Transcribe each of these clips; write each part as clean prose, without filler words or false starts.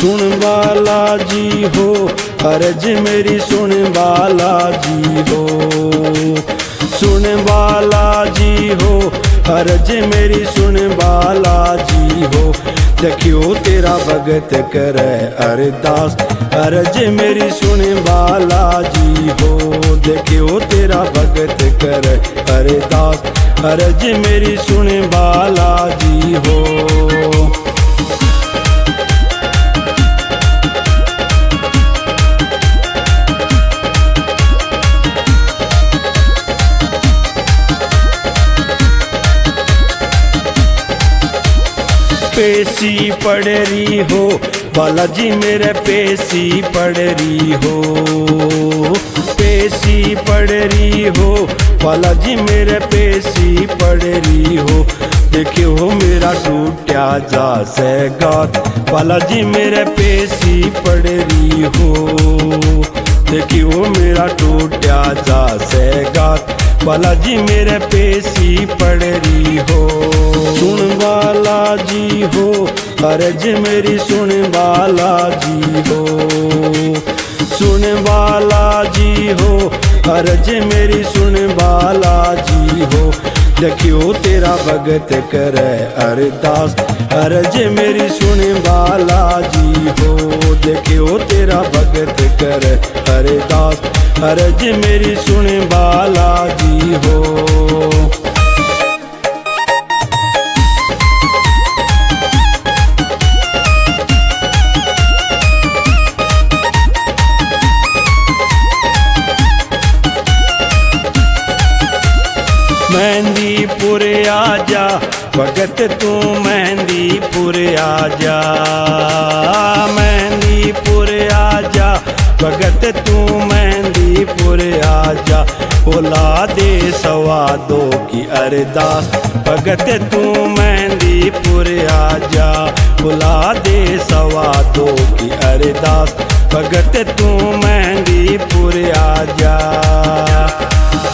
सुन बालाजी हो, अर्ज मेरी सुन बालाजी हो। सुन बालाजी हो, अर्ज मेरी सुन बालाजी हो। देखियो तेरा भगत करे अरदास, अर्ज मेरी सुन बालाजी हो। देखियो तेरा भगत करे अरदास, अर्ज मेरी सुन बालाजी हो। पेशी पड़ रही हो बालाजी मेरे, पेशी पड़ रही हो। पेशी पड़ रही हो बालाजी मेरे, पेशी पड़ रही हो। देखियो मेरा टूटा जा से गात, बालाजी मेरे पेशी पड़ रही हो। देखियो मेरा टूटा जा से गात, बालाजी मेरे पेशी पड़ रही हो। सुन बालाजी हो, अर्ज मेरी सुन बालाजी हो। सुन बालाजी हो, अर्ज मेरी सुन बालाजी हो। देखियो तेरा भगत करे अरदास, अर्ज मेरी सुन बालाजी हो। देखियो तेरा भगत करे अरदास, अर्ज मेरी सुन बालाजी हो। मेहंदीपुर आजा भगत तू, मेहंदीपुर आजा। मेहंदीपुर आजा भगत तू, मेहंदीपुर आजा। बोला दे सवा दो की अरदास, भगत तू मेहंदीपुर आजा। बुला दे सवा दो की अरदास, भगत तू मेहंदीपुर आजा।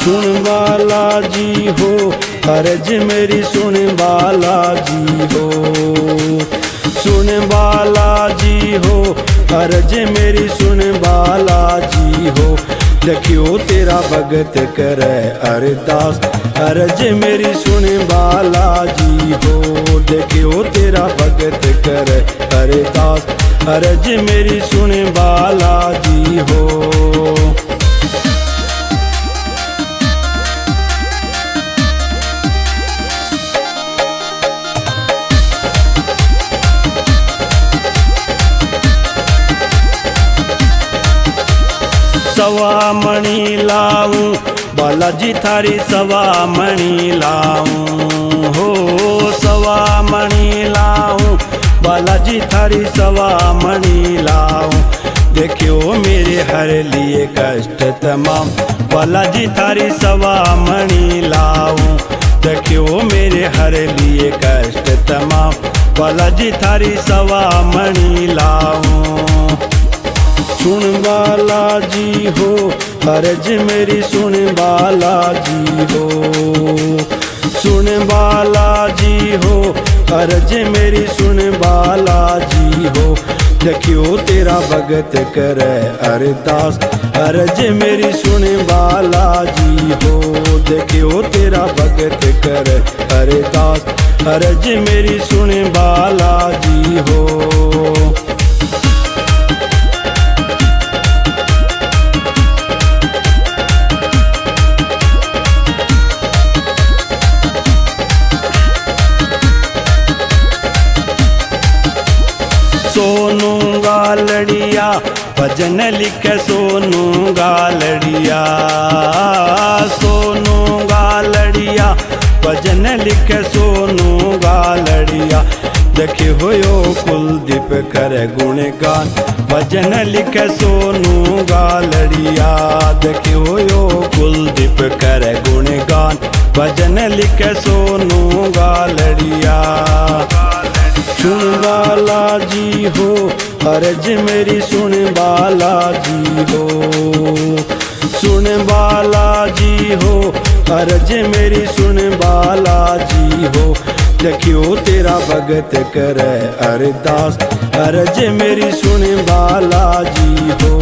सुन बालाजी हो, अर्ज मेरी सुन बालाजी हो। सुन बालाजी हो, अर्ज मेरी सुन बालाजी हो। देखियो तेरा भगत करे अरदास, अर्ज मेरी सुन बालाजी हो। देखियो तेरा भगत करे अरदास, अर्ज मेरी सुन बालाजी हो। सवा मणि लाऊं बालाजी थारी, सवा मणि लाऊं हो। सवा मणि लाऊं बालाजी थारी, सवा मणि लाऊं। देखियो मेरे हर लिए कष्ट तमाम, बालाजी थारी सवा मणि लाऊं। देखियो मेरे हर लिए कष्ट तमाम, बालाजी थारी सवा मणि लाऊं। सुन बालाजी हो, अर्ज मेरी सुन बालाजी हो। सुन बालाजी हो, अर्ज मेरी सुन बालाजी हो। देखियो तेरा भगत करे अरदास, अर्ज मेरी सुन बालाजी हो। देखियो तेरा भगत करे अरदास, अर्ज मेरी सुन बालाजी हो। सोनू गालड़िया भजन लिखे, सोनू गालड़िया। सोनू गालड़िया भजन लिखे, सोनू गालड़िया। देखे होयो कुलदीप करे गुणगान, भजन लिखे सोनू गालड़िया। देखे होयो कुलदीप करे गुणगान, भजन लिखे सोनू गालड़िया। सुन बालाजी हो, अर्ज मेरी सुन बालाजी हो। सुन बालाजी हो, अर्ज मेरी सुन बालाजी हो। देखियो तेरा भगत करे अरदास, अर्ज मेरी सुन बालाजी हो।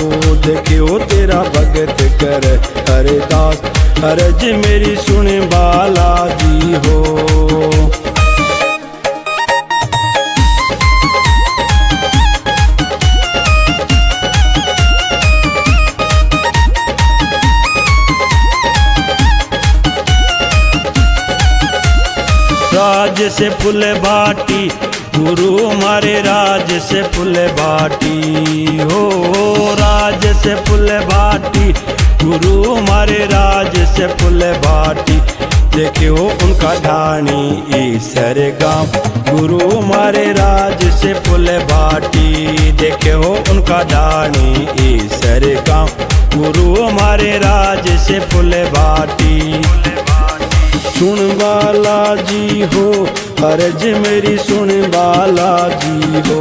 देखियो तेरा भगत करे अरदास, अर्ज मेरी सुन बालाजी हो। राज से फुल बाटी गुरु मारे, राज से फुल बाटी हो। राज से फुल बाटी गुरु मारे, राज से फुल बाटी। देखियो उनका ढाणी ईसर गाँव, गुरु मारे राज से फुल बाटी। देखियो उनका ढाणी ईसर गाँव, गुरु मारे राज से फुल बाटी। सुन बालाजी हो, अर्ज मेरी सुन बालाजी हो।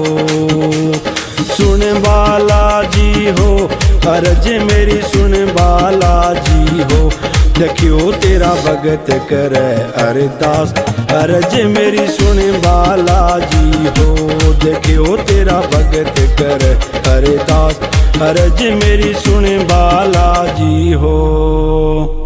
सुन बालाजी हो, अर्ज मेरी सुन बालाजी हो। देखियो तेरा भगत करे अरदास, अर्ज मेरी सुन बालाजी हो। देखियो तेरा भगत करे अरदास, अर्ज मेरी सुन बालाजी हो।